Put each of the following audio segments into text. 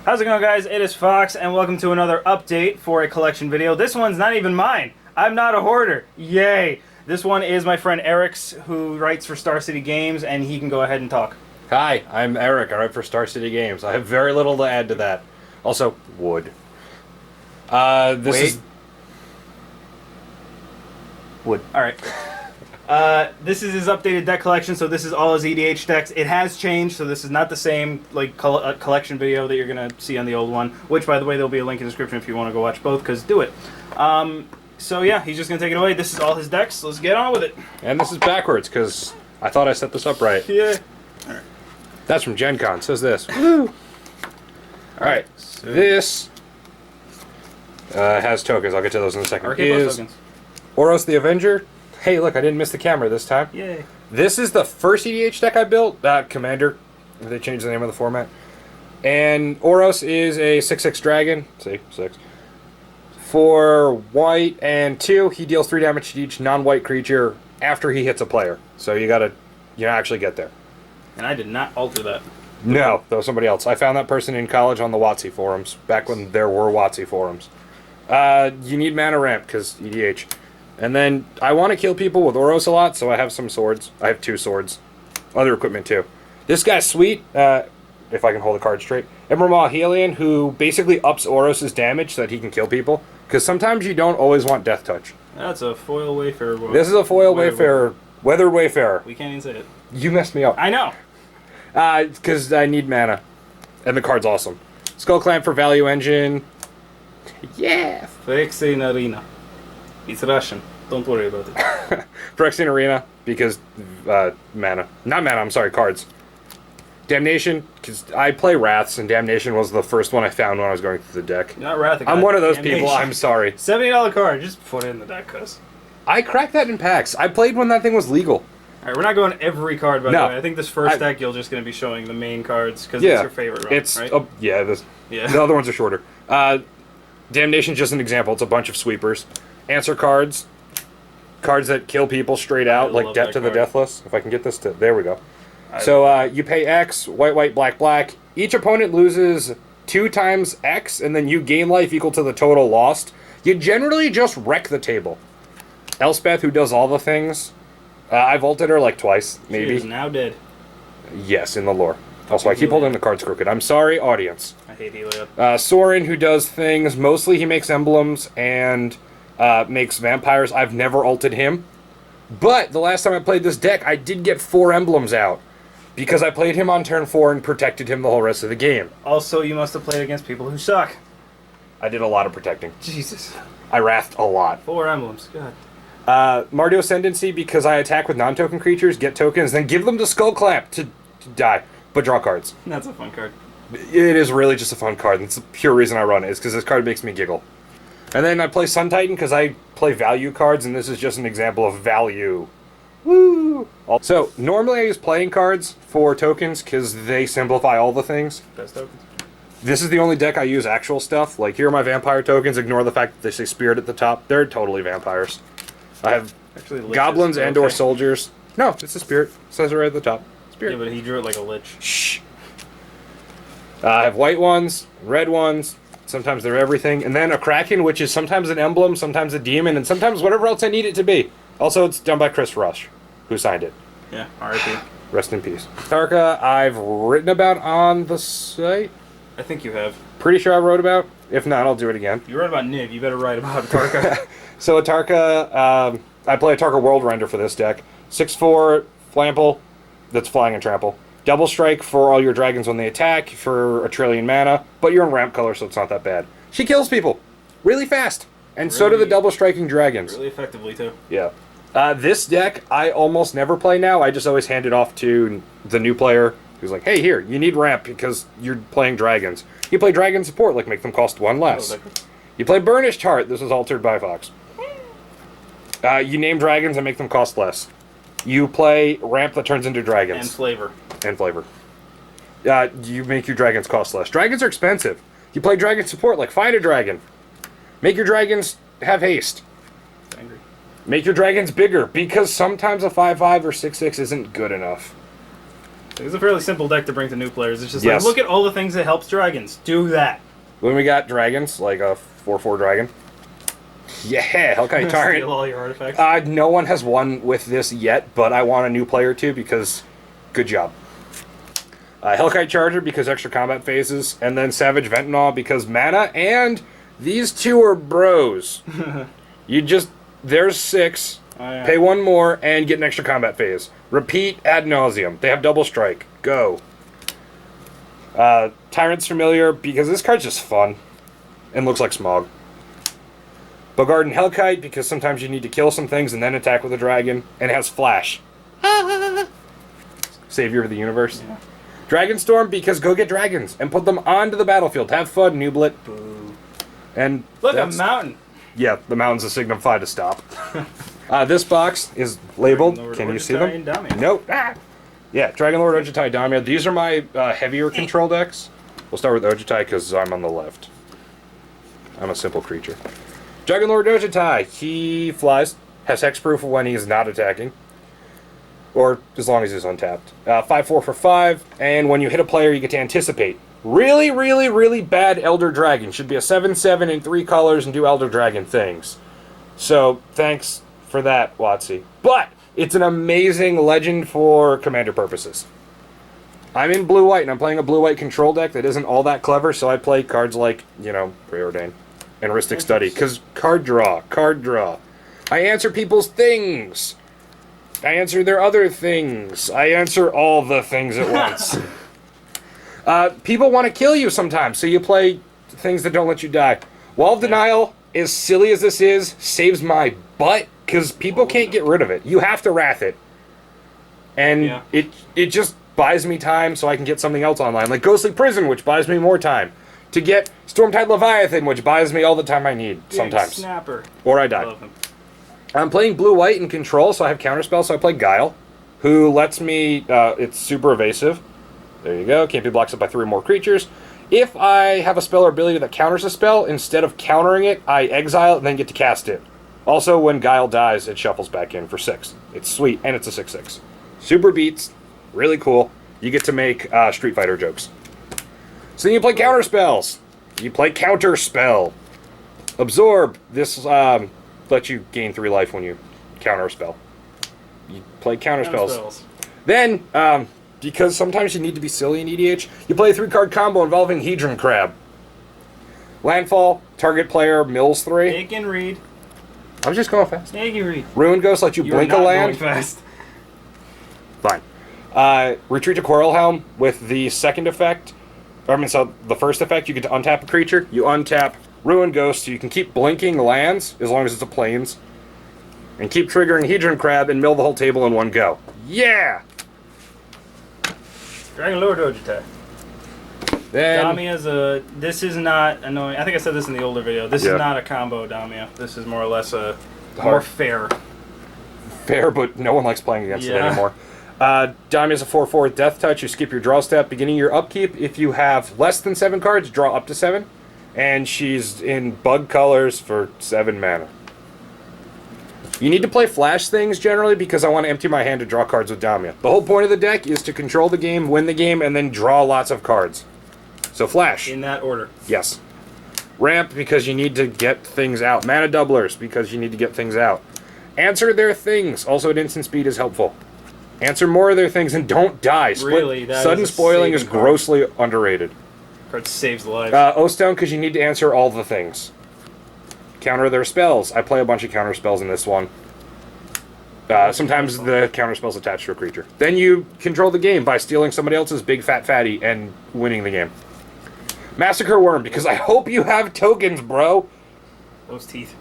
How's it going, guys? It is Fox, and welcome to another update for a collection video. This one's not even mine. I'm not a hoarder. Yay! This one is my friend Eric's, who writes for Star City Games, and he can go ahead and talk. Hi, I'm Erik. I write for Star City Games. I have very little to add to that. Also, wood. This is wood. All right. This is his updated deck collection, so this is all his EDH decks. It has changed, so this is not the same like collection video that you're going to see on the old one, which, by the way, there'll be a link in the description if you want to go watch both, because do it. So yeah, he's just going to take it away. This is all his decks, so let's get on with it. And this is backwards, because I thought I set this up right. Yeah. All right. That's from Gen Con. Says this. Woo! Alright, so this has tokens. I'll get to those in a second. Arcade tokens. Oros the Avenger. Hey, look, I didn't miss the camera this time. Yay. This is the first EDH deck I built. Commander. They changed the name of the format. And Oros is a 6/6 dragon. See, 6. For white and 2, he deals 3 damage to each non-white creature after he hits a player. So you gotta, actually get there. And I did not alter that. No, that was somebody else. I found that person in college on the WotC forums, back when there were WotC forums. You need mana ramp, because EDH. And then, I want to kill people with Oros a lot, so I have some swords. I have 2 swords. Other equipment, too. This guy's sweet, if I can hold the card straight. Emrakul Hellion, who basically ups Oros' damage so that he can kill people. Because sometimes you don't always want Death Touch. That's a foil Wayfarer. This is a foil Wayfarer. Weathered Wayfarer. We can't even say it. You messed me up. I know. Because I need mana. And the card's awesome. Skull Clamp for Value Engine. Yeah! Phyrexian Arena. It's Russian. Don't worry about it. Phyrexian Arena, because mana. Not mana, I'm sorry, cards. Damnation, because I play Wraths, and Damnation was the first one I found when I was going through the deck. You're not Wrath. I'm one of those people, I'm sorry. $70 card, just put it in the deck, cuz. I cracked that in packs. I played when that thing was legal. Alright, we're not going every card, by No. the way. I think this first deck you're just going to be showing the main cards, because it's your favorite run, It's, right? yeah, the other ones are shorter. Damnation's just an example. It's a bunch of sweepers. Answer cards. Cards that kill people straight out, like Death to the Deathless. If I can get this to... There we go. So, you pay X, white, white, black, black. Each opponent loses 2 times X, and then you gain life equal to the total lost. You generally just wreck the table. Elspeth, who does all the things. I vaulted her like twice, maybe. She is now dead. Yes, in the lore. Also, I keep holding the cards crooked. I'm sorry, audience. I hate Heliod. Sorin, who does things. Mostly he makes emblems and makes vampires. I've never ulted him. But the last time I played this deck, I did get 4 emblems out. Because I played him on turn 4 and protected him the whole rest of the game. Also, you must have played against people who suck. I did a lot of protecting. Jesus. I wrathed a lot. 4 emblems. God. Mardu Ascendancy, because I attack with non-token creatures, get tokens, then give them to Skull Clamp to die. But draw cards. That's a fun card. It is really just a fun card. That's the pure reason I run it, is because this card makes me giggle. And then I play Sun Titan because I play value cards, and this is just an example of value. Woo! So, normally I use playing cards for tokens because they simplify all the things. Best tokens. This is the only deck I use actual stuff. Like, here are my vampire tokens. Ignore the fact that they say spirit at the top. They're totally vampires. I have goblins and or soldiers. No, it's a spirit. It says it right at the top. Spirit. Yeah, but he drew it like a lich. Shh. I have white ones, red ones. Sometimes they're everything. And then a Kraken, which is sometimes an emblem, sometimes a demon, and sometimes whatever else I need it to be. Also, it's done by Chris Rush, who signed it. Yeah, R.I.P. Rest in peace. Tarka, I've written about on the site. I think you have. Pretty sure I wrote about. If not, I'll do it again. You wrote about Niv. You better write about Tarka. So a Tarka, I play a Tarka World Render for this deck. 6/4 Flample, that's flying and trample. Double strike for all your dragons when they attack for 1 trillion mana, but you're in ramp color, so it's not that bad. She kills people really fast, and so do the double striking dragons. Really effectively, too. Yeah. This deck, I almost never play now. I just always hand it off to the new player who's like, hey, here, you need ramp because you're playing dragons. You play dragon support, like make them cost 1 less. You play Burnished Heart. This was altered by Fox. You name dragons and make them cost less. You play ramp that turns into dragons. And flavor. And flavor. You make your dragons cost less. Dragons are expensive. You play dragon support, like find a dragon. Make your dragons have haste. Angry. Make your dragons bigger, because sometimes a 5/5 or 6/6 isn't good enough. It's a fairly simple deck to bring to new players. It's just Yes. like, look at all the things that helps dragons. Do that. When we got dragons, like a 4/4 dragon. Yeah, Hellkite Tyrant. Steal all your artifacts. No one has won with this yet, but I want a new player too because good job. Hellkite Charger because extra combat phases, and then Savage Ventnal because mana, and these two are bros. There's 6, Oh, yeah. pay 1 more, and get an extra combat phase. Repeat ad nauseum. They have double strike. Go. Tyrant's Familiar because this card's just fun and looks like Smog. Bogard and Hellkite because sometimes you need to kill some things and then attack with a dragon, and it has Flash. Savior of the universe. Yeah. Dragonstorm because go get dragons and put them onto the battlefield. Have fun, Nublet. Boo. And Look, a mountain. yeah, the mountains a signify to stop. This box is labeled. Dragon Lord Can you see Ojutai them? and Damia. Nope. Yeah, Dragon Lord Ojutai Damia. These are my heavier control decks. We'll start with Ojutai because I'm on the left. I'm a simple creature. Dragon Lord Ojutai. He flies. Has hexproof when he's not attacking. Or as long as he's untapped. 5/4 for 5. And when you hit a player, you get to anticipate. Really, really, really bad Elder Dragon. Should be a 7/7 in 3 colors and do Elder Dragon things. So, thanks for that, WotC. But, it's an amazing legend for commander purposes. I'm in blue-white, and I'm playing a blue-white control deck that isn't all that clever, so I play cards like, Preordain and Rhystic Study. Because card draw. I answer people's things. I answer their other things. I answer all the things at once. People want to kill you sometimes, so you play things that don't let you die. Wall of Denial, as silly as this is, saves my butt, because people can't get rid of it. You have to wrath it. And it just buys me time so I can get something else online, like Ghostly Prison, which buys me more time. To get Stormtide Leviathan, which buys me all the time I need, sometimes. Snapper. Or I die. Love him. I'm playing blue-white in control, so I have counterspell, so I play Guile, who lets me, it's super evasive. There you go, can't be blocked up by 3 more creatures. If I have a spell or ability that counters a spell, instead of countering it, I exile it and then get to cast it. Also, when Guile dies, it shuffles back in for 6. It's sweet, and it's a 6/6. Super beats, really cool. You get to make Street Fighter jokes. So then you play counterspells. You play Counterspell. Absorb, this lets you gain 3 life when you counter a spell. You play counterspells. Then, because sometimes you need to be silly in EDH, you play a 3-card combo involving Hedron Crab. Landfall, target player, mills 3. They can read. I was just going fast. They can read. Ruin Ghost lets you blink a land. Going fast. Fine. Retreat to Quarrelhelm with the second effect. So the first effect, you get to untap a creature. You untap Ruin Ghost, so you can keep blinking lands as long as it's a plains. And keep triggering Hedron Crab and mill the whole table in one go. Yeah! Dragon Lord Ojutai. Then, Damia's this is not annoying. I think I said this in the older video. This is not a combo Damia. This is more or less a more fair. Fair, but no one likes playing against it anymore. Damia's a 4/4 Death Touch. You skip your draw step. Beginning your upkeep, if you have less than 7 cards, draw up to 7. And she's in bug colors for 7 mana. You need to play flash things generally because I want to empty my hand to draw cards with Damia. The whole point of the deck is to control the game, win the game, and then draw lots of cards. So flash. In that order. Yes. Ramp because you need to get things out. Mana doublers because you need to get things out. Answer their things. Also at instant speed is helpful. Answer more of their things and don't die. Really, that Sudden is a spoiling is saving card. grossly underrated. Card saves lives. O-Stone because you need to answer all the things. Counter their spells. I play a bunch of counter spells in this one. Sometimes the counter spell's attached to a creature. Then you control the game by stealing somebody else's big fat fatty and winning the game. Massacre Worm because I hope you have tokens, bro. Those teeth.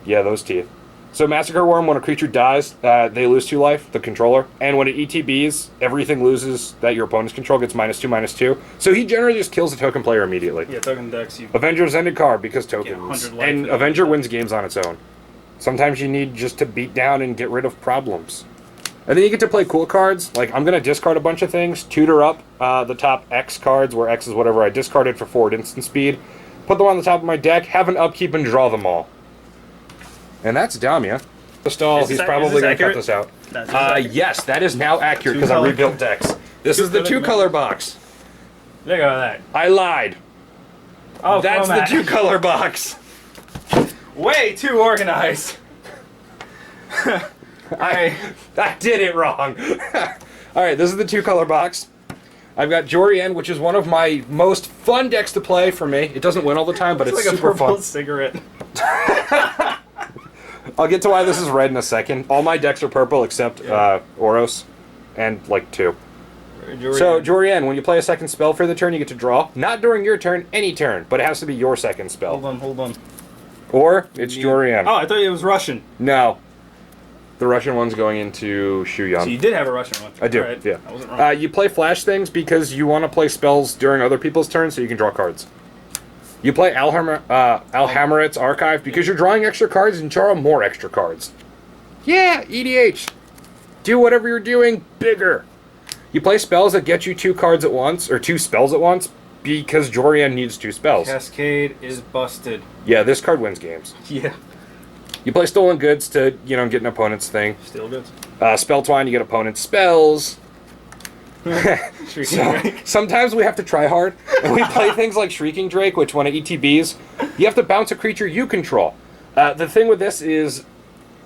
Yeah, those teeth. So Massacre Worm, when a creature dies, they lose 2 life, the controller. And when it ETBs, everything loses that your opponent's control gets -2/-2. So he generally just kills the token player immediately. Yeah, token decks. You Avenger's Ended card because get tokens. 100 life And for Avenger that. wins games on its own. Sometimes you need just to beat down and get rid of problems. And then you get to play cool cards. Like, I'm going to discard a bunch of things, tutor up the top X cards, where X is whatever I discarded for forward instant speed, put them on the top of my deck, have an upkeep, and draw them all. And that's Damia. He's probably going to cut this out. Yes, that is now accurate because I rebuilt decks. This is the 2-color box. Look at that. I lied. Oh, that's the 2-color box. Way too organized. I did it wrong. All right, this is the 2-color box. I've got Jorian, which is one of my most fun decks to play for me. It doesn't win all the time, but it's like super a purple fun. cigarette. I'll get to why this is red in a second. All my decks are purple except Oros and like 2. Jorian. So, Jorian, when you play a second spell for the turn, you get to draw. Not during your turn, any turn, but it has to be your second spell. Hold on. Or it's Jorian. Oh, I thought it was Russian. No. The Russian one's going into Shuyan. So you did have a Russian one. I do, right. yeah. I wasn't wrong. You play flash things because you want to play spells during other people's turns so you can draw cards. You play Alhammaret's Archive because you're drawing extra cards and draw more extra cards. Yeah, EDH. Do whatever you're doing bigger. You play spells that get you 2 cards at once, or 2 spells at once, because Jorian needs 2 spells. Cascade is busted. Yeah, this card wins games. Yeah. You play Stolen Goods to, get an opponent's thing. Still good. Spell Twine, you get opponent's spells. Shrieking Drake. Sometimes we have to try hard, and we play things like Shrieking Drake, which when it ETBs, you have to bounce a creature you control. The thing with this is,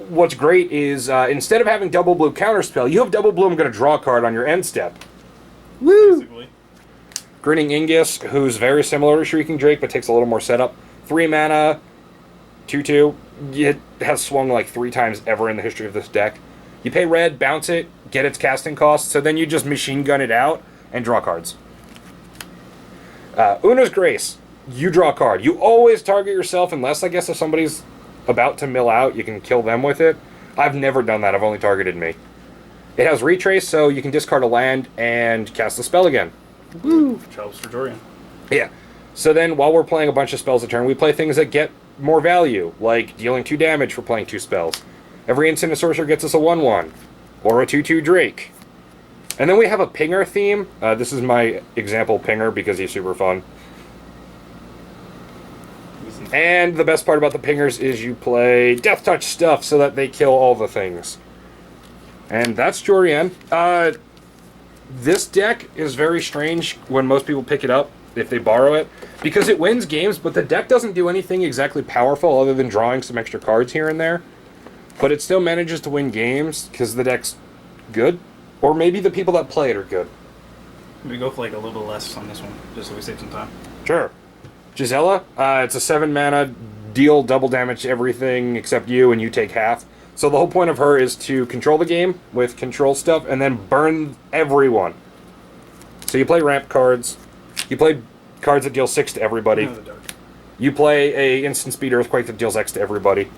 what's great is, instead of having double blue counterspell, you have double blue, I'm going to draw a card on your end step. Woo! Basically. Grinning Ingus, who's very similar to Shrieking Drake, but takes a little more setup. 3 mana, 2/2. It has swung like 3 times ever in the history of this deck. You pay red, bounce it, get its casting cost, so then you just machine gun it out and draw cards. Una's Grace. You draw a card. You always target yourself unless, I guess, if somebody's about to mill out, you can kill them with it. I've never done that. I've only targeted me. It has Retrace, so you can discard a land and cast a spell again. Woo! Helps for Jorian. Yeah. So then, while we're playing a bunch of spells a turn, we play things that get more value, like dealing 2 damage for playing 2 spells. Every instant a sorcerer gets us a 1/1, or a 2/2 Drake. And then we have a Pinger theme. This is my example Pinger because he's super fun. And the best part about the Pingers is you play Death Touch stuff so that they kill all the things. And that's Jorian. This deck is very strange when most people pick it up, if they borrow it, because it wins games, but the deck doesn't do anything exactly powerful other than drawing some extra cards here and there. But it still manages to win games because the deck's good. Or maybe the people that play it are good. Maybe go for like a little less on this one, just so we save some time. Sure. Gisela, it's a 7 mana, deal double damage to everything except you, and you take half. So the whole point of her is to control the game with control stuff, and then burn everyone. So you play ramp cards, you play cards that deal 6 to everybody. You play a instant speed earthquake that deals X to everybody.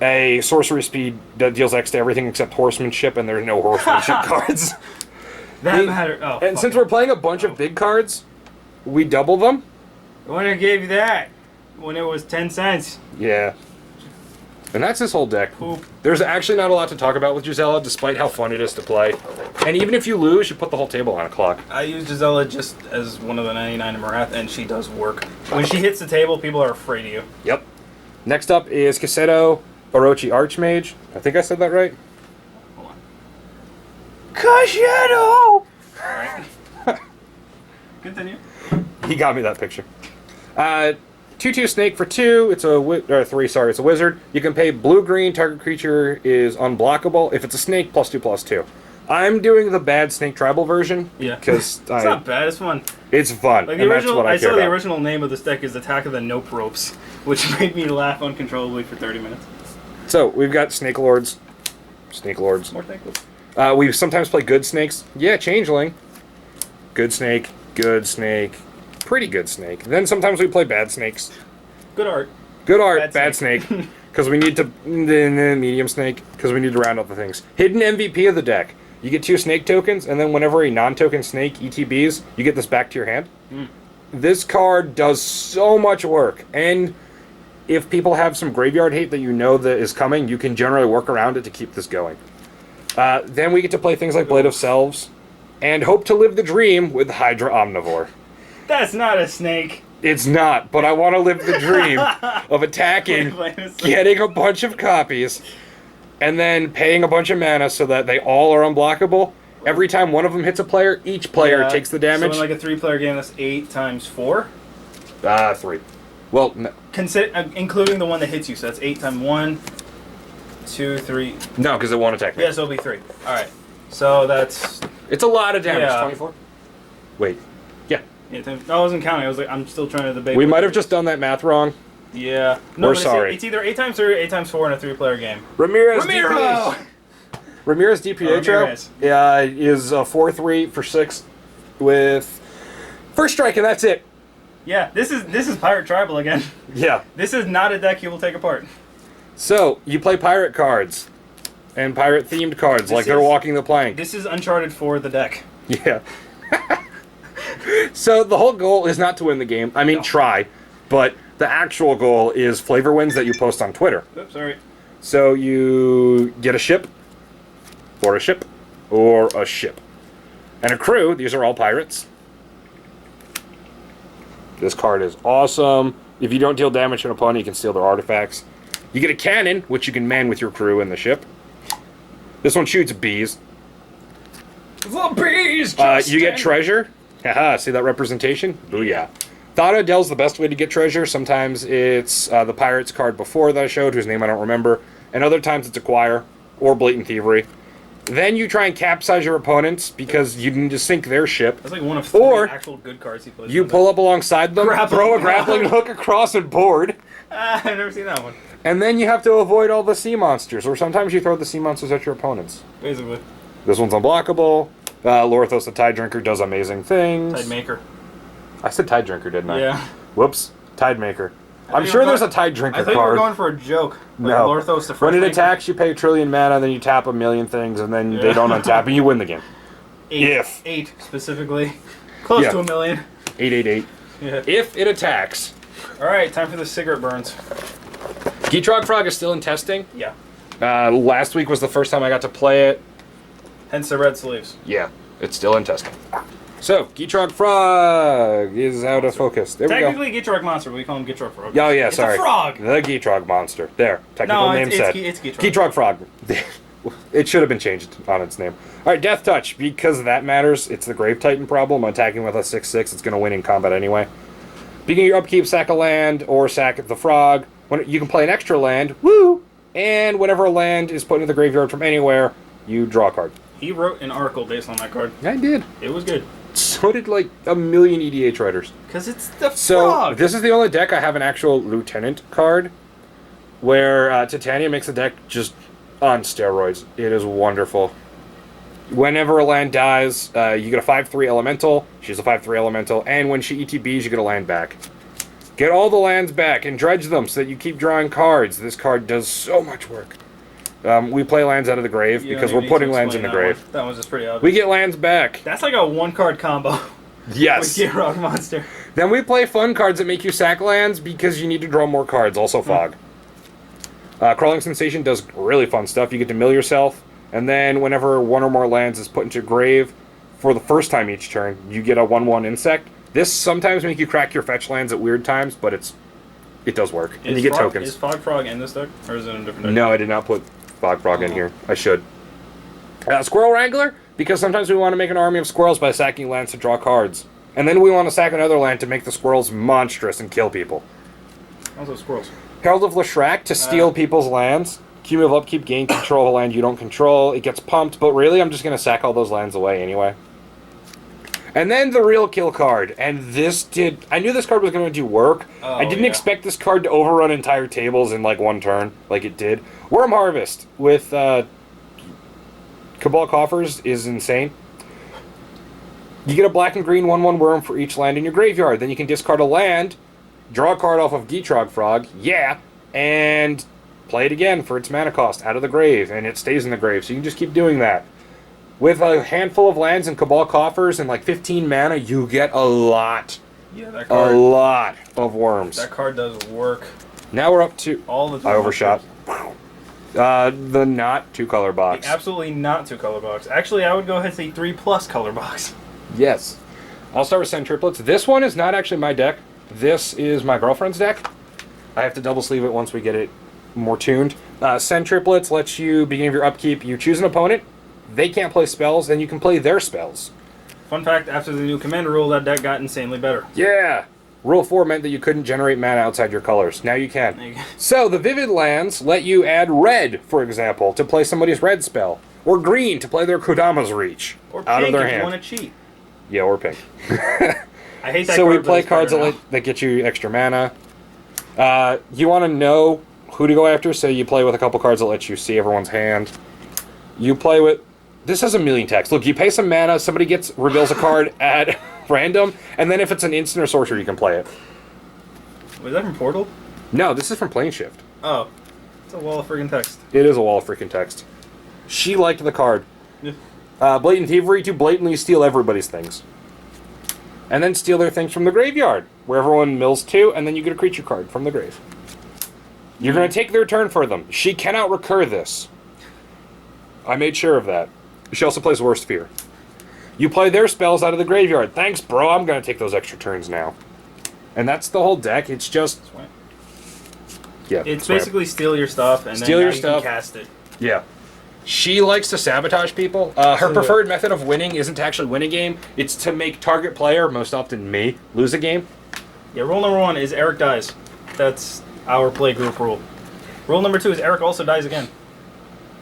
A sorcery speed that deals X to everything except horsemanship, and there's no horsemanship cards. That matter. Oh, and since we're playing a bunch of big cards, we double them. When I gave you that, when it was 10 cents. Yeah. And that's this whole deck. Poop. There's actually not a lot to talk about with Gisela, despite how fun it is to play. And even if you lose, you put the whole table on a clock. I use Gisela just as one of the 99 in Marath, and she does work. When she hits the table, people are afraid of you. Yep. Next up is Kaseto Orochi Archmage. I think I said that right. Hold on. Kaseto! Alright. Continue. He got me that picture. 2/2 snake for 2. It's a 3. Sorry, it's a wizard. You can pay blue-green. Target creature is unblockable. If it's a snake, +2/+2. I'm doing the bad snake tribal version. Yeah. Because it's not bad. It's fun. It's fun. Like the and original, that's what I saw care the about. original name of this deck is Attack of the Nope Ropes, which made me laugh uncontrollably for 30 minutes. So we've got snake lords. Snake lords. More snake lords. We sometimes play good snakes. Yeah, changeling. Good snake. Good snake. Pretty good snake. Then sometimes we play bad snakes. Good art. Good art, bad snake. Because we need to... medium snake. Because we need to round up the things. Hidden MVP of the deck. You get 2 snake tokens, and then whenever a non-token snake ETBs, you get this back to your hand. This card does so much work. And if people have some graveyard hate that you know that is coming, you can generally work around it to keep this going. Then we get to play things like Blade of Selves. And hope to live the dream with Hydra Omnivore. That's not a snake. It's not, but I want to live the dream of attacking, getting a bunch of copies, and then paying a bunch of mana so that they all are unblockable, Every time one of them hits a player, each player takes the damage. So in like a 3-player game, that's 8 times 4? 3. Well, no. Including the one that hits you, so that's 8 times 1, 2, 3. No, because it won't attack me. Yeah, so it'll be 3. Alright. So that's... It's a lot of damage. Yeah. 24? Wait. Yeah. I wasn't counting. I was like, I'm still trying to debate. We might have just done that math wrong. Yeah. No, We're sorry. It's either 8 times 3 or 8 times 4 in a 3-player game. Ramirez DiPietro is a 4-3 for 6 with first strike, and that's it. Yeah, this is Pirate Tribal again. Yeah. This is not a deck you will take apart. So, you play pirate cards and pirate-themed cards like they're walking the plank. This is Uncharted for the deck. Yeah. So the whole goal is not to win the game. I mean, try. But the actual goal is flavor wins that you post on Twitter. Oops, sorry. So you get a ship, or a ship, or a ship. And a crew. These are all pirates. This card is awesome. If you don't deal damage to an opponent, you can steal their artifacts. You get a cannon, which you can man with your crew in the ship. This one shoots bees. The bees! You get treasure. Haha, see that representation? Booyah. Thought Adele's the best way to get treasure. Sometimes it's the Pirates card before that I showed, whose name I don't remember. And other times it's Acquire, or Blatant Thievery. Then you try and capsize your opponents, because you need to sink their ship. That's like one of 3 actual good cards he plays. You pull up alongside them, throw a grappling hook across and board. I've never seen that one. And then you have to avoid all the sea monsters, or sometimes you throw the sea monsters at your opponents. Basically. This one's unblockable. Lorthos the Tide Drinker does amazing things. Tide Maker. I said Tide Drinker, didn't I? Yeah. Whoops. Tide Maker. I'm sure there's a Tide Drinker card. I thought you were going for a joke. Like no. Lorthos the When it attacks, you pay a trillion mana, then you tap a million things, and then they don't untap, and you win the game. 8 specifically. Close to a million. 888. Yeah. If it attacks. Alright, time for the cigarette burns. Geetrog Frog is still in testing. Yeah. Last week was the first time I got to play it. Hence the red sleeves. Yeah, it's still in testing. So, Geetrog Frog is out of focus. There we go. Technically, Geetrog Monster, but we call him Geetrog Frog. Oh, yeah, it's sorry. It's a frog! The Geetrog Monster. There. Technical name set. It's Geetrog. Geetrog Frog. It should have been changed on its name. Alright, Death Touch. Because that matters, it's the Grave Titan problem. Attacking with a 6/6, it's going to win in combat anyway. Beginning your upkeep, sack a land, or sack the frog. You can play an extra land. Woo! And whenever a land is put into the graveyard from anywhere, you draw a card. He wrote an article based on that card. I did. It was good. So did like a million EDH writers. Because it's the frog. So this is the only deck I have an actual Lieutenant card, where Titania makes the deck just on steroids. It is wonderful. Whenever a land dies, you get a 5/3 elemental. She's a 5/3 elemental, and when she ETBs, you get a land back. Get all the lands back and dredge them so that you keep drawing cards. This card does so much work. We play lands out of the grave because we're putting lands in the grave. That one's just pretty obvious. We get lands back. That's like a 1-card combo. Yes. With Geetrog Monster. Then we play fun cards that make you sack lands because you need to draw more cards. Also Fog. Crawling Sensation does really fun stuff. You get to mill yourself, and then whenever one or more lands is put into grave for the first time each turn, you get a 1/1 insect. This sometimes make you crack your fetch lands at weird times, but it does work. And you get tokens. Is Fog Frog in this deck? Or is it in a different deck? No, I did not put Fog Frog in here. I should. Squirrel Wrangler, because sometimes we want to make an army of squirrels by sacking lands to draw cards. And then we want to sack another land to make the squirrels monstrous and kill people. Also squirrels. Herald of Leshrac to steal people's lands. Cumulative upkeep, gain control of a land you don't control. It gets pumped, but really I'm just going to sack all those lands away anyway. And then the real kill card. And this did... I knew this card was going to do work. I didn't expect this card to overrun entire tables in like one turn, like it did. Worm Harvest with Cabal Coffers is insane. You get a black and green 1/1 worm for each land in your graveyard. Then you can discard a land, draw a card off of Geetrog Frog, and play it again for its mana cost out of the grave, and it stays in the grave. So you can just keep doing that. With a handful of lands and Cabal Coffers and like 15 mana, you get a lot. Yeah, that card. A lot of worms. That card does work. Now we're up to... All the time. I overshot. The not 2-color box. The absolutely not 2-color box. Actually, I would go ahead and say 3+ color box. Yes. I'll start with Send Triplets. This one is not actually my deck. This is my girlfriend's deck. I have to double sleeve it once we get it more tuned. Send Triplets lets you, beginning of your upkeep, you choose an opponent. they can't play spells, and you can play their spells. Fun fact, after the new commander rule, that deck got insanely better. Yeah! Rule 4 meant that you couldn't generate mana outside your colors. Now you can. There you go. So, the Vivid lands let you add red, for example, to play somebody's red spell. Or green to play their Kodama's Reach Or out of pink their if hand. you want to cheat. Yeah, or pink. I hate that So card, we play cards that get you extra mana. You want to know who to go after, so you play with a couple cards that let you see everyone's hand. You play with... This has a million texts. Look, you pay some mana, somebody reveals a card at random, and then if it's an instant or sorcery, you can play it. Was that from Portal? No, this is from Plane Shift. Oh. It's a wall of friggin' text. It is a wall of freaking text. She liked the card. Yeah. Blatant Thievery to blatantly steal everybody's things. And then steal their things from the graveyard, where everyone mills 2, and then you get a creature card from the grave. You're going to take their turn for them. She cannot recur this. I made sure of that. She also plays Worst Fear. You play their spells out of the graveyard. Thanks, bro. I'm going to take those extra turns now. And that's the whole deck. It's just... Yeah. It's basically steal your stuff, and steal then your you stuff. can cast it. Yeah. She likes to sabotage people. Her preferred method of winning isn't to actually win a game. It's to make target player, most often me, lose a game. Yeah, rule number 1 is Erik dies. That's our play group rule. Rule number 2 is Erik also dies again.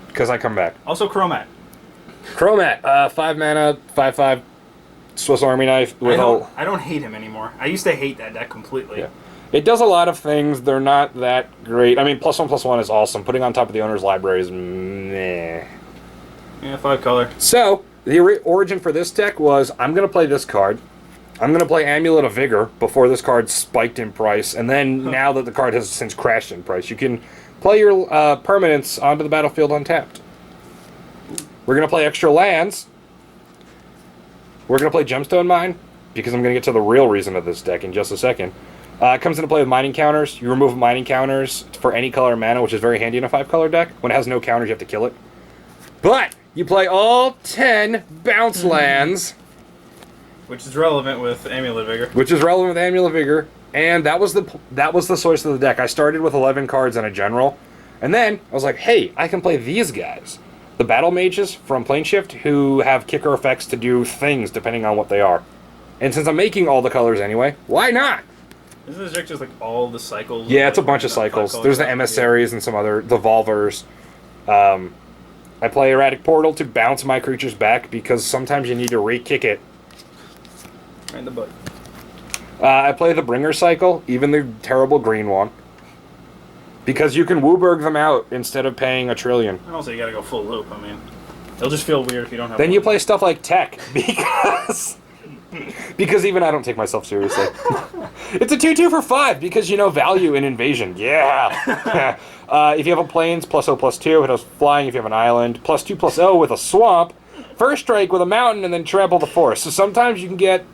Because I come back. Also Chromat. Chromat, 5 mana, 5/5, Swiss Army knife with I don't hate him anymore. I used to hate that deck completely. Yeah. It does a lot of things. They're not that great. I mean, +1/+1 is awesome. Putting on top of the owner's library is meh. Yeah, 5 color. So, the origin for this deck was, I'm going to play this card. I'm going to play Amulet of Vigor before this card spiked in price. And then, now that the card has since crashed in price, you can play your permanents onto the battlefield untapped. We're going to play extra lands. We're going to play Gemstone Mine, because I'm going to get to the real reason of this deck in just a second. It comes into play with mining counters. You remove mining counters for any color of mana, which is very handy in a 5-color deck. When it has no counters, you have to kill it. But you play all 10 bounce lands. Which is relevant with Amulet Vigor. Which is relevant with Amulet Vigor. And that was the source of the deck. I started with 11 cards and a general. And then I was like, hey, I can play these guys. The Battle Mages from Plane Shift, who have kicker effects to do things depending on what they are. And since I'm making all the colors anyway, why not? Isn't this deck just like all the cycles? Yeah, it's a bunch of cycles. There's the emissaries and some other Devolvers. I play Erratic Portal to bounce my creatures back because sometimes you need to re-kick it. Right in the butt. I play the Bringer cycle, even the terrible green one, because you can Wooburg them out instead of paying $1 trillion. And also, you gotta go full loop. I mean, it'll just feel weird if you don't have. Then you play stuff like Tech because even I don't take myself seriously. It's a 2/2 for 5 because value in invasion. Yeah. If you have a plains, +0/+2. If it has flying, if you have an island, +2/+0 with a swamp. First strike with a mountain and then trample the forest. So sometimes you can get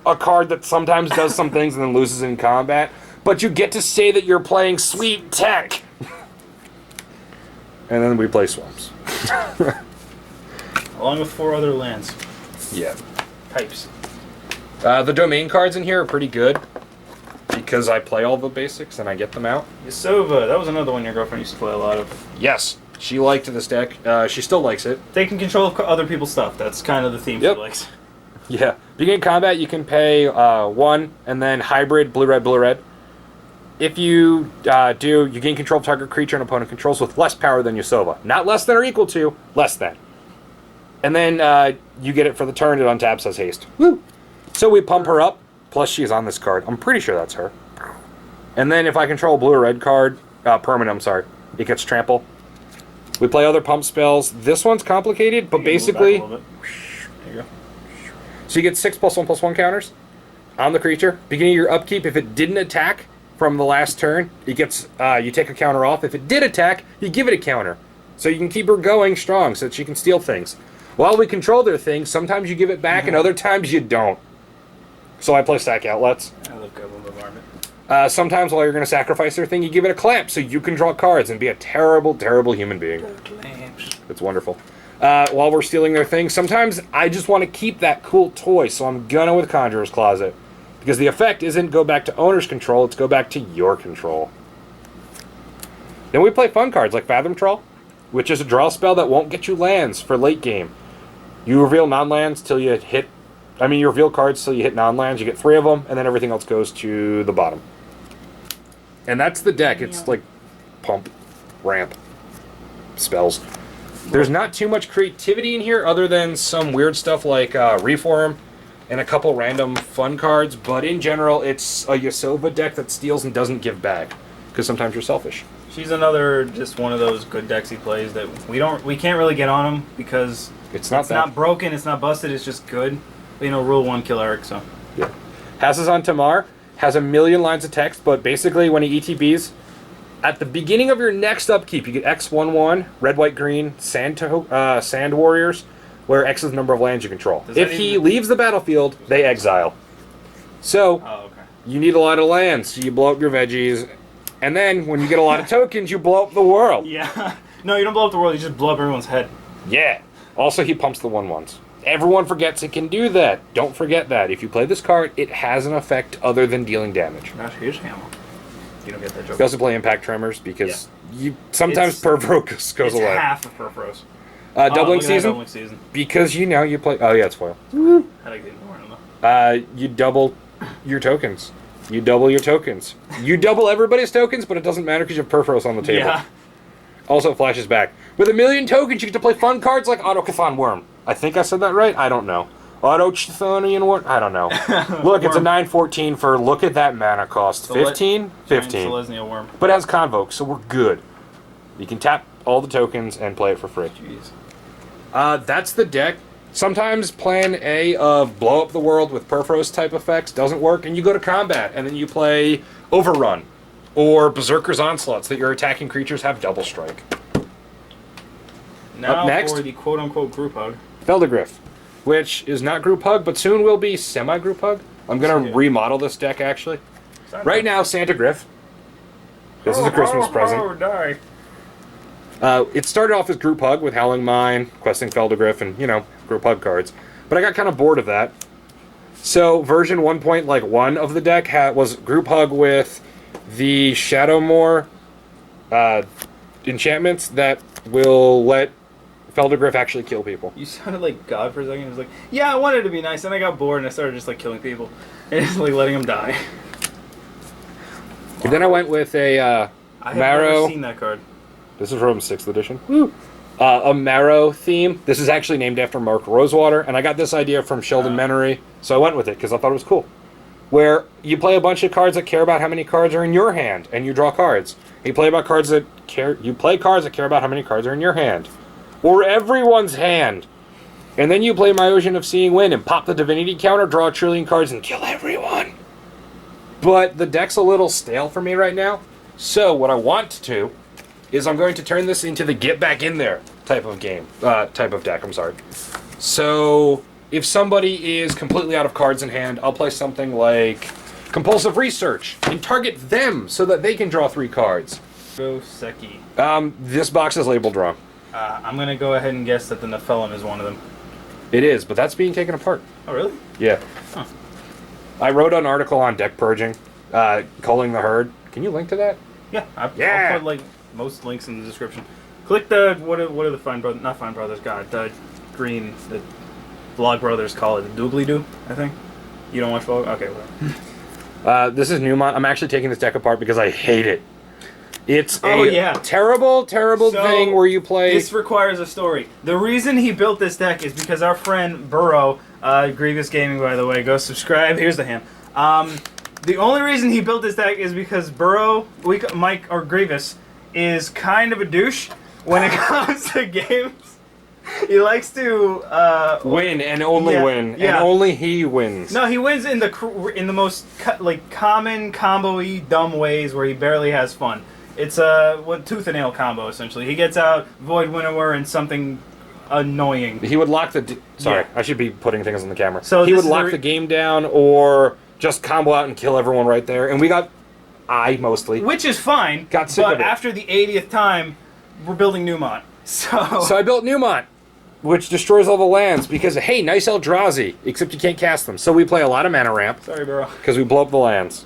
a card that sometimes does some things and then loses in combat, but you get to say that you're playing sweet tech. And then we play swamps. Along with 4 other lands. Yeah. Types. The domain cards in here are pretty good because I play all the basics and I get them out. Yasova, that was another one your girlfriend used to play a lot of. Yes, she liked this deck. She still likes it. Taking control of other people's stuff. That's kind of the theme she likes. Yeah. Beginning combat, you can pay 1 and then hybrid blue-red, blue-red. If you do, you gain control of target creature and opponent controls with less power than Yasova. Not less than or equal to, less than. And then you get it for the turn. It untaps as haste. Woo! So we pump her up. Plus she's on this card. I'm pretty sure that's her. And then if I control a blue or red card, permanent, I'm sorry, it gets trample. We play other pump spells. This one's complicated, but basically... There you go. So you get 6 +1/+1 counters on the creature. Beginning of your upkeep, if it didn't attack from the last turn, it gets you take a counter off. If it did attack, you give it a counter. So you can keep her going strong so that she can steal things. While we control their things, sometimes you give it back and other times you don't. So I play Stack Outlets. I love Goblin Bombardment. Sometimes while you're going to sacrifice their thing, you give it a clamp so you can draw cards and be a terrible, terrible human being. Clamps. It's wonderful. While we're stealing their things, sometimes I just want to keep that cool toy, so I'm gonna with Conjurer's Closet. Because the effect isn't go back to owner's control, it's go back to your control. Then we play fun cards like Fathom Troll, which is a draw spell that won't get you lands for late game. You reveal non-lands till you hit... you reveal cards till you hit non-lands. You get 3 of them, and then everything else goes to the bottom. And that's the deck. It's like pump, ramp, spells. There's not too much creativity in here other than some weird stuff like Reform and a couple random fun cards, but in general, it's a Yasova deck that steals and doesn't give back, because sometimes you're selfish. She's another, just one of those good decks he plays that we can't really get on him because it's not broken, it's not busted, it's just good. But, Rule 1, kill Erik, so. Yeah. Passes on Tamar, has a million lines of text, but basically when he ETBs, at the beginning of your next upkeep, you get X11, red, white, green, sand warriors, where X is the number of lands you control. If he leaves the battlefield, they exile. So, you need a lot of lands, so you blow up your veggies, and then when you get a lot of tokens, you blow up the world. Yeah. No, you don't blow up the world, you just blow up everyone's head. Yeah. Also, he pumps the 1/1s. Everyone forgets it can do that. Don't forget that. If you play this card, it has an effect other than dealing damage. Not his hammer. You don't get that joke. You also play Impact Tremors because sometimes Purpose goes away. It's half of Purpose. Doubling season? Because you play... Oh, yeah, it's foil. How do I get more in though? You double your tokens. You double your tokens. You double everybody's tokens, but it doesn't matter because you have Purpose on the table. Yeah. Also, it flashes back. With 1,000,000 tokens, you get to play fun cards like Auto-Chthon Worm. I think I said that right? I don't know. Auto-Chthonian Worm? I don't know. Look, it's a 9/14 for, look at that mana cost. 15? 15. Selesnya Worm. But it has Convoke, so we're good. You can tap all the tokens and play it for free. Jeez. That's the deck. Sometimes plan A of blow up the world with Purpose type effects doesn't work, and you go to combat, and then you play Overrun. Or Berserker's Onslaughts that your attacking creatures have double strike. Now up next, for the quote-unquote group hug. Feldergriff, which is not group hug, but soon will be semi-group hug. I'm going to remodel this deck, actually. Right now, Santa Griff. This is a Christmas present. Die. It started off as group hug with Howling Mine, questing Feldergriff, and, group hug cards. But I got kind of bored of that. So version 1.1 of the deck was group hug with the Shadowmoor enchantments that will let Feldergriff actually kill people. You sounded like God for a second. It was like, yeah, I wanted to be nice, and I got bored, and I started just killing people, and just letting them die. And then I went with a I have never seen that card. This is from 6th edition. Woo. A Marrow theme. This is actually named after Mark Rosewater, and I got this idea from Sheldon Menery, so I went with it because I thought it was cool. Where you play a bunch of cards that care about how many cards are in your hand, and you draw cards. You play cards that care about how many cards are in your hand, or everyone's hand. And then you play My Ocean of Seeing Wind and pop the Divinity counter, draw a trillion cards, and kill everyone. But the deck's a little stale for me right now. So what I want to do is I'm going to turn this into the get back in there type of deck. I'm sorry. So if somebody is completely out of cards in hand, I'll play something like Compulsive Research and target them so that they can draw 3 cards. Go Seki. This box is labeled wrong. I'm going to go ahead and guess that the Nephilim is one of them. It is, but that's being taken apart. Oh, really? Yeah. Huh. I wrote an article on deck purging, culling the herd. Can you link to that? Yeah. I'll put most links in the description. Click the what are the Fine Brothers? Not Fine Brothers. God, the green. The Vlog Brothers call it the Doobly Doo. I think. You don't watch Vlog? Okay. Whatever. This is Newmont. I'm actually taking this deck apart because I hate it. It's terrible thing where you play... This requires a story. The reason he built this deck is because our friend Burrow, Grievous Gaming, by the way, go subscribe. Here's the hand. The only reason he built this deck is because Burrow, Mike, or Grievous, is kind of a douche when it comes to games. He likes to win and only win, and only he wins. No, he wins in the most common combo-y dumb ways where he barely has fun. It's a tooth and nail combo essentially. He gets out Void Winnower and something annoying. He would lock the. I should be putting things on the camera. So he would lock the game down or just combo out and kill everyone right there. And we got mostly, which is fine. Got sick of it. After the 80th time, we're building Newmont. So I built Newmont, which destroys all the lands because, hey, nice Eldrazi, except you can't cast them. So we play a lot of mana ramp. Sorry, bro. Because we blow up the lands.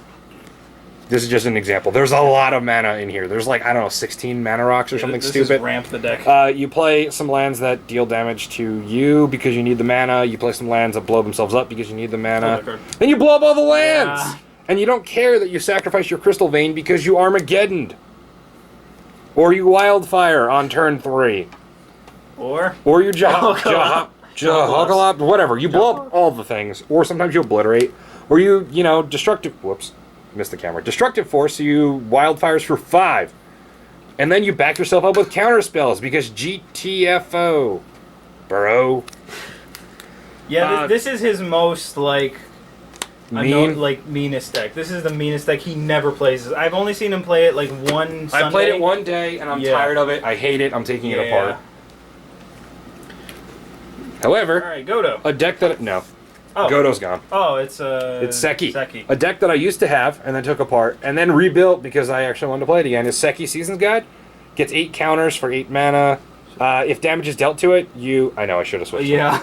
This is just an example. There's a lot of mana in here. There's like, I don't know, 16 mana rocks or something this stupid. Is ramp the deck. You play some lands that deal damage to you because you need the mana. You play some lands that blow themselves up because you need the mana. Then you blow up all the lands! Yeah. And you don't care that you sacrificed your Crystal Vein because you Armageddoned. Or you Wildfire on turn 3. Or you Jahagalop, whatever. You blow up all the things. Or sometimes you Obliterate. Or you Destructive... Whoops. Missed the camera. Destructive Force, so you Wildfires for 5. And then you back yourself up with counter spells because GTFO. Bro. Yeah, this is his most, like... Mean? Meanest deck. This is the meanest deck he never plays. I've only seen him play it like one Sunday. I played it one day and I'm tired of it. I hate it. I'm taking it apart. However, alright, Godo. A deck that... No. Oh. Godo's gone. Oh, it's Seki. A deck that I used to have and then took apart and then rebuilt because I actually wanted to play it again is Seki Seasons Guide. Gets 8 counters for 8 mana. If damage is dealt to it, you... I know, I should have switched. Yeah.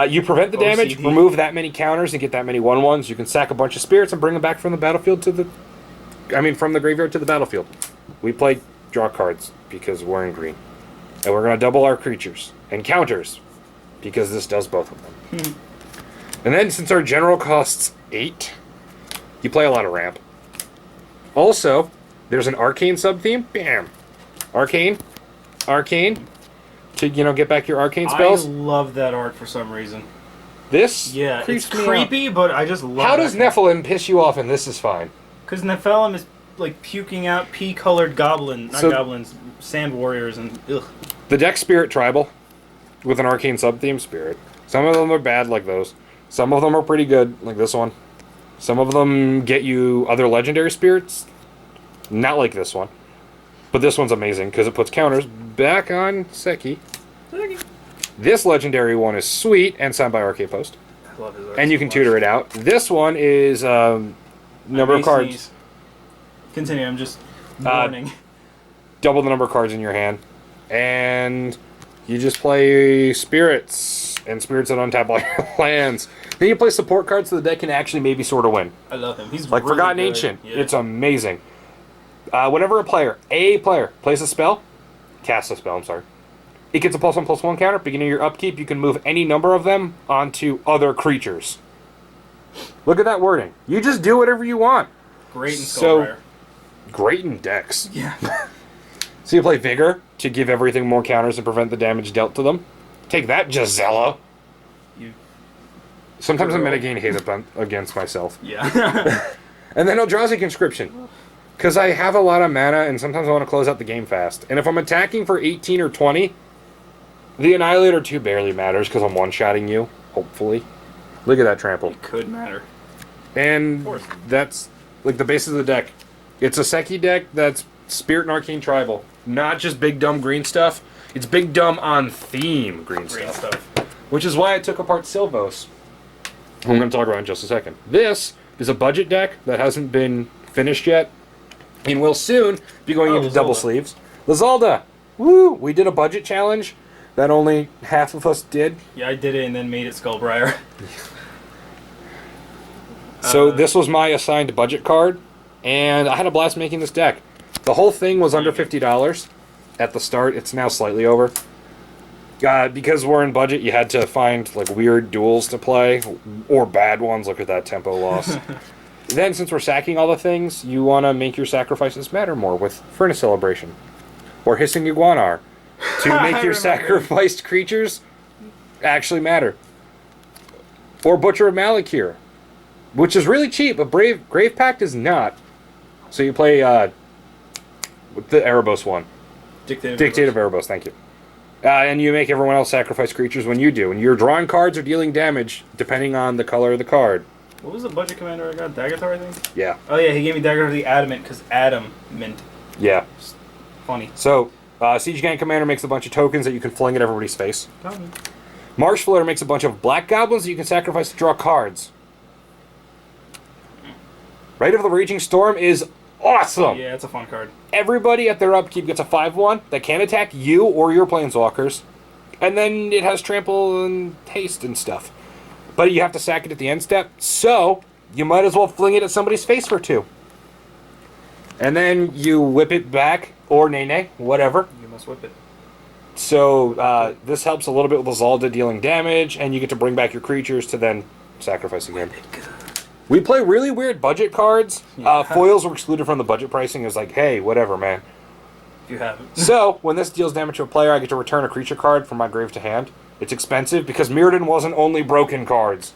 You prevent the damage, remove that many counters, and get that many 1/1s. You can sack a bunch of spirits and bring them back from the battlefield to the... from the graveyard to the battlefield. We play draw cards because we're in green. And we're going to double our creatures. And counters. Because this does both of them. And then, since our general costs 8, you play a lot of ramp. Also, there's an Arcane sub-theme. Bam! Arcane. To, get back your Arcane spells. I love that art for some reason. This? Yeah, it's creepy, but I just love it. How does Nephilim piss you off and this is fine? Because Nephilim is, like, puking out pea-colored goblins, sand warriors, and ugh. The deck Spirit Tribal with an Arcane sub-theme Spirit. Some of them are bad like those. Some of them are pretty good, like this one. Some of them get you other legendary spirits. Not like this one. But this one's amazing, because it puts counters back on Seki. This legendary one is sweet, and signed by Arcade Post. I love his art. And you can tutor it out. This one is number of cards. Sneeze. Continue, I'm just warning. Double the number of cards in your hand. And you just play spirits. And spirits that untap all your lands. Then you play support cards so the deck can actually maybe sort of win. I love him. He's like really Forgotten good. Ancient. Yeah. It's amazing. Whenever a player plays a spell, casts a spell, I'm sorry. It gets a +1/+1 counter. Beginning of your upkeep, you can move any number of them onto other creatures. Look at that wording. You just do whatever you want. Great in Skullbriar. Great in decks. Yeah. So you play Vigor to give everything more counters and prevent the damage dealt to them. Take that, Gisela. Sometimes I metagame hate against myself. Yeah. And then Eldrazi Conscription. Because I have a lot of mana, and sometimes I want to close out the game fast. And if I'm attacking for 18 or 20, the Annihilator 2 barely matters, because I'm one-shotting you, hopefully. Look at that trample. It could matter. And that's, like, the base of the deck. It's a Seki deck that's Spirit and Arcane Tribal. Not just big, dumb green stuff. It's big, dumb, on-theme green stuff. Which is why I took apart Sylvos. I'm going to talk about in just a second. This is a budget deck that hasn't been finished yet. And will soon be going into double sleeves. Lizalda! Woo! We did a budget challenge that only half of us did. Yeah, I did it and then made it Skullbriar. So this was my assigned budget card. And I had a blast making this deck. The whole thing was under $50 at the start. It's now slightly over. Because we're in budget, you had to find like weird duels to play. Or bad ones. Look at that tempo loss. Then, since we're sacking all the things, you want to make your sacrifices matter more with Furnace Celebration. Or Hissing Iguanar. To make your sacrificed creatures actually matter. Or Butcher of Malakir. Which is really cheap, but Grave Pact is not. So you play the Erebos one. Dictative Erebos, thank you. And you make everyone else sacrifice creatures when you do. And you're drawing cards or dealing damage depending on the color of the card. What was the budget commander I got? Daggerthor, I think? Yeah. Oh, yeah, he gave me Daggerthor the Adamant because Adam mint. Yeah. Just funny. So, Siege Gang Commander makes a bunch of tokens that you can fling at everybody's face. Marsh Floater makes a bunch of black goblins that you can sacrifice to draw cards. Rite of the Raging Storm is awesome! Yeah, it's a fun card. Everybody at their upkeep gets a 5/1 that can attack you or your planeswalkers. And then it has trample and haste and stuff. But you have to sack it at the end step, so you might as well fling it at somebody's face for 2. And then you whip it back, or nay, whatever. You must whip it. So this helps a little bit with Lizalda dealing damage, and you get to bring back your creatures to then sacrifice again. We play really weird budget cards. Yeah. Foils were excluded from the budget pricing. It was like, hey, whatever, man. You haven't. So, when this deals damage to a player, I get to return a creature card from my grave to hand. It's expensive because Mirrodin wasn't only broken cards.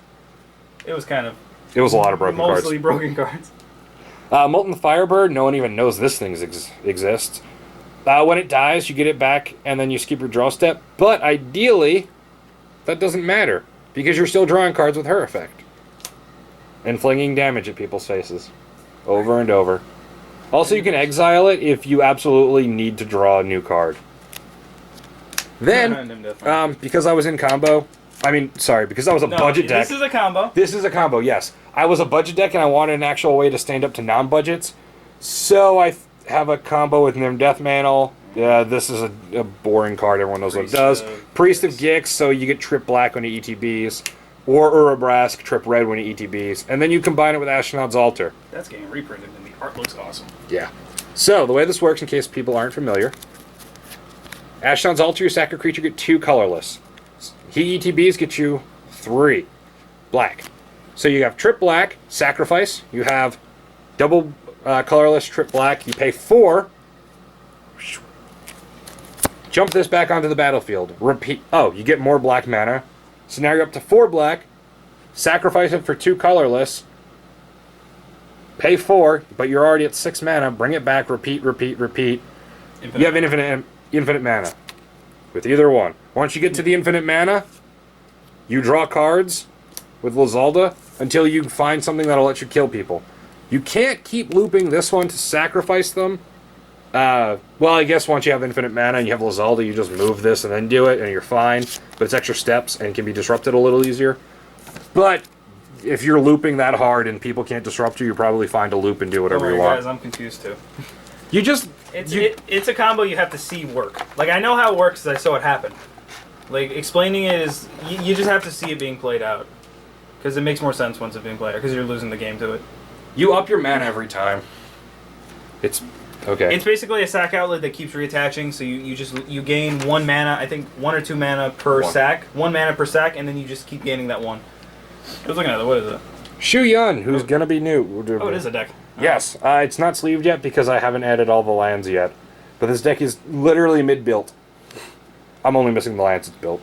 It was kind of... It was a lot of broken cards. Mostly broken cards. Molten Firebird, no one even knows this thing exists. When it dies, you get it back, and then you skip your draw step. But ideally, that doesn't matter, because you're still drawing cards with her effect. And flinging damage at people's faces. Over and over. Also, you can exile it if you absolutely need to draw a new card. Then, because I was in combo... because I was a budget deck... This is a combo. This is a combo, yes. I was a budget deck, and I wanted an actual way to stand up to non-budgets. So I have a combo with Nim Death Mantle. Yeah, this is a boring card. Everyone knows what it does. Priest of Gix, so you get trip black when you ETBs. Or Urabrask, trip red when you ETBs. And then you combine it with Ashnod's Altar. That's getting reprinted, and the art looks awesome. Yeah. So, the way this works, in case people aren't familiar, Ashnod's Altar, you sack a creature, get 2 colorless. He ETBs get you 3 black. So you have trip black, sacrifice. You have double colorless, trip black. You pay 4. Jump this back onto the battlefield. Repeat. Oh, you get more black mana. So now you're up to 4 black. Sacrifice it for 2 colorless. Pay 4, but you're already at 6 mana. Bring it back. Repeat. You have infinite mana with either one. Once you get to the infinite mana, you draw cards with Lizalda until you find something that'll let you kill people. You can't keep looping this one to sacrifice them. Well, I guess once you have infinite mana and you have Lizalda, you just move this and then do it, and you're fine. But it's extra steps and can be disrupted a little easier. But if you're looping that hard and people can't disrupt you, you probably find a loop and do whatever you want. Guys, I'm confused too. It's a combo you have to see work. Like, I know how it works because I saw it happen. Like, explaining it is... You just have to see it being played out. Because it makes more sense once it's being played out, because you're losing the game to it. You up your mana every time. It's... Okay. It's basically a sack outlet that keeps reattaching, so you gain 1 mana, I think 1 or 2 mana per sack. 1 mana per sack, and then you just keep gaining that 1. I was looking at it, what is it? Shu Yun, who's gonna be new. Oh, it is a deck. Yes, it's not sleeved yet because I haven't added all the lands yet. But this deck is literally mid-built. I'm only missing the lands it's built.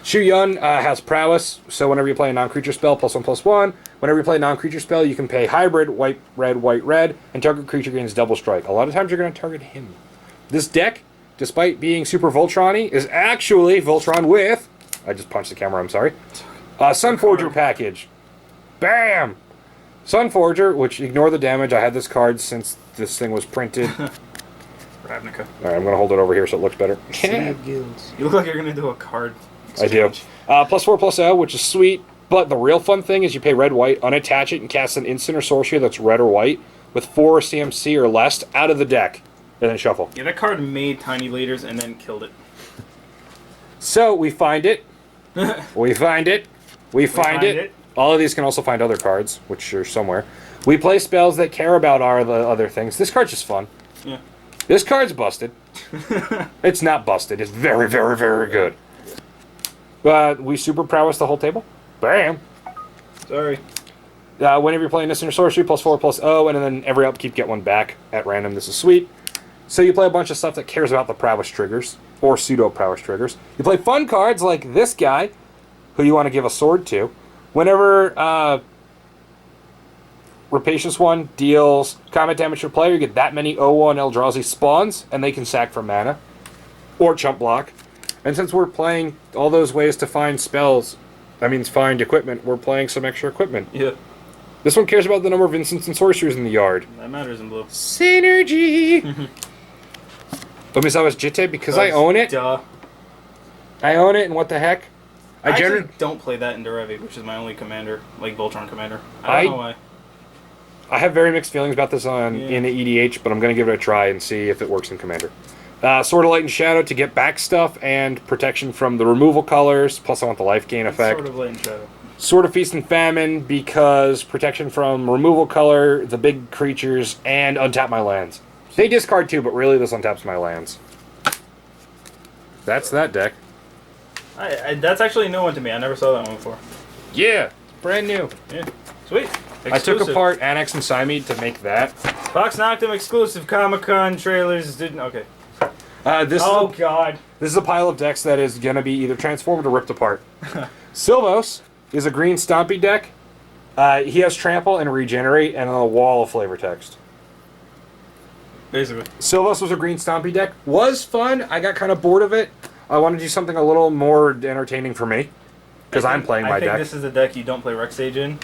Shu Yun has prowess, so whenever you play a non-creature spell, +1/+1. Whenever you play a non-creature spell, you can pay hybrid, white, red, and target creature gains double strike. A lot of times you're going to target him. This deck, despite being super Voltron-y, is actually Voltron with... I just punched the camera, I'm sorry. Sunforger package. Bam! Sunforger, which, ignore the damage, I had this card since this thing was printed. Ravnica. Alright, I'm going to hold it over here so it looks better. You look like you're going to do a card I exchange. do. +4/+0, which is sweet, but the real fun thing is you pay red-white, unattach it, and cast an instant or sorcery that's red or white with 4 CMC or less out of the deck, and then shuffle. Yeah, that card made Tiny Leaders and then killed it. So, we find it. We find it. All of these can also find other cards, which are somewhere. We play spells that care about the other things. This card's just fun. Yeah. This card's busted. It's not busted. It's very, very, very good. We super prowess the whole table. Bam. Sorry. Whenever you're playing instant or sorcery, +4/+0, and then every upkeep get 1 back at random. This is sweet. So you play a bunch of stuff that cares about the prowess triggers, or pseudo-prowess triggers. You play fun cards like this guy, who you want to give a sword to. Whenever Rapacious One deals combat damage to a player, you get that many 0/1 Eldrazi spawns, and they can sack for mana. Or chump block. And since we're playing all those ways to find spells, find equipment, we're playing some extra equipment. Yeah. This one cares about the number of instants and sorcerers in the yard. That matters in blue. Synergy! Omisawa's Jitte, because I own it. Duh. I own it, and what the heck? I actually don't play that in Derevi, which is my only commander, like Voltron commander. I don't know why. I have very mixed feelings about this in the EDH, but I'm going to give it a try and see if it works in Commander. Sword of Light and Shadow to get back stuff and protection from the removal colors, plus I want the life gain effect. Sword of Light and Shadow. Sword of Feast and Famine because protection from removal color, the big creatures, and untap my lands. They discard too, but really this untaps my lands. That's that deck. That's actually a new one to me. I never saw that one before. Yeah, brand new. Yeah, sweet. Exclusive. I took apart Annex and Siamede to make that. Fox Noctum exclusive Comic-Con trailers didn't... Okay. God. This is a pile of decks that is going to be either transformed or ripped apart. Sylvos is a green Stompy deck. He has Trample and Regenerate and a wall of flavor text. Basically. Sylvos was a green Stompy deck. Was fun. I got kind of bored of it. I want to do something a little more entertaining for me. Because I'm playing my deck. I think this is a deck you don't play Rec Sage in.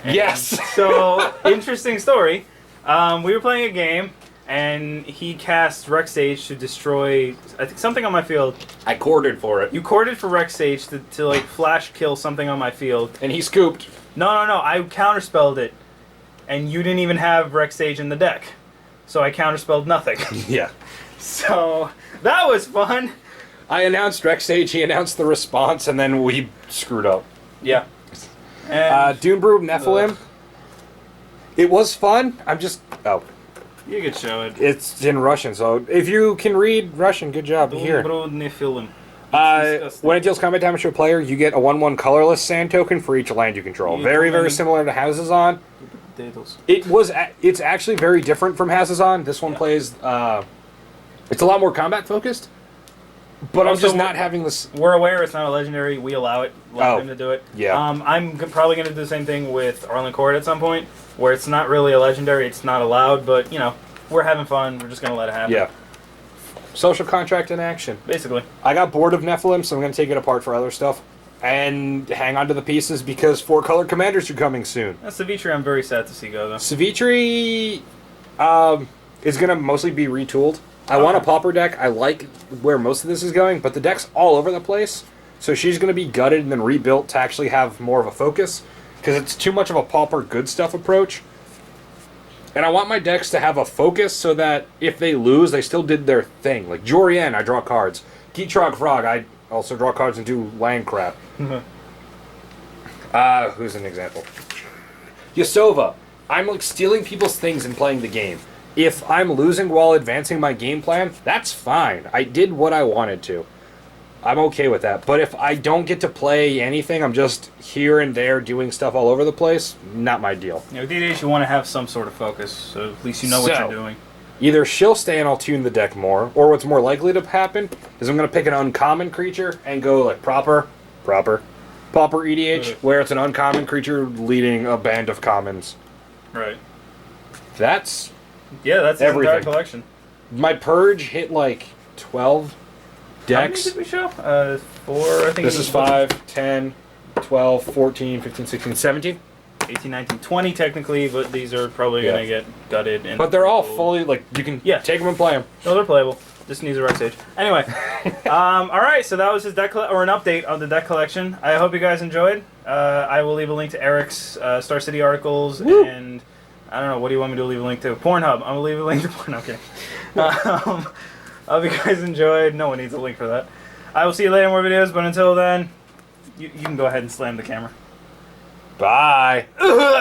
And yes! So, interesting story. We were playing a game, and he cast Rec Sage to destroy, I think, something on my field. I corded for it. You corded for Rec Sage to like, flash kill something on my field. And he scooped. No. I counterspelled it. And you didn't even have Rec Sage in the deck. So I counterspelled nothing. Yeah. So, that was fun. I announced Rec Sage, he announced the response, and then we screwed up. Yeah. And Doombrewed Nephilim. It was fun. I'm just... Oh. You could show it. It's in Russian, so if you can read Russian, good job. Here. Doombrewed Nephilim. When it deals combat damage to a player, you get a 1/1 colorless sand token for each land you control. Very, very similar to Hazazon. It's actually very different from Hazazon. This one plays... it's a lot more combat focused. But I'm just not having this... We're aware it's not a legendary. We allow him to do it. Yeah. I'm probably going to do the same thing with Arlen Court at some point, where it's not really a legendary, it's not allowed, but, you know, we're having fun. We're just going to let it happen. Yeah. Social contract in action. Basically. I got bored of Nephilim, so I'm going to take it apart for other stuff. And hang on to the pieces because 4-color commanders are coming soon. Savitri I'm very sad to see go, though. Savitri is going to mostly be retooled. I want a Pauper deck. I like where most of this is going, but the deck's all over the place. So she's going to be gutted and then rebuilt to actually have more of a focus, because it's too much of a Pauper good stuff approach. And I want my decks to have a focus so that if they lose, they still did their thing. Like Jorian, I draw cards. Geetrog Frog, I also draw cards and do land crap. Who's an example? Yasova, I'm like stealing people's things and playing the game. If I'm losing while advancing my game plan, that's fine. I did what I wanted to. I'm okay with that. But if I don't get to play anything, I'm just here and there doing stuff all over the place, not my deal. You know, with EDH, you want to have some sort of focus, so at least you know what you're doing. Either she'll stay and I'll tune the deck more, or what's more likely to happen is I'm going to pick an uncommon creature and go like Pauper EDH, where it's an uncommon creature leading a band of commons. Right. That's... Yeah, that's the entire collection. My Purge hit like 12 decks. How many did we show? 4, I think. This is 5, 10, 12, 14, 15, 16, 17. 18, 19, 20 technically, but these are probably going to get gutted. And but they're all fully, like, you can take them and play them. No, they're playable. Just needs a Rec Sage. Anyway, alright, so that was his deck, or an update of the deck collection. I hope you guys enjoyed. I will leave a link to Eric's Star City articles, and... I don't know, what do you want me to leave a link to? Pornhub. I'm going to leave a link to Pornhub. Okay. I hope you guys enjoyed. No one needs a link for that. I will see you later in more videos, but until then, you can go ahead and slam the camera. Bye.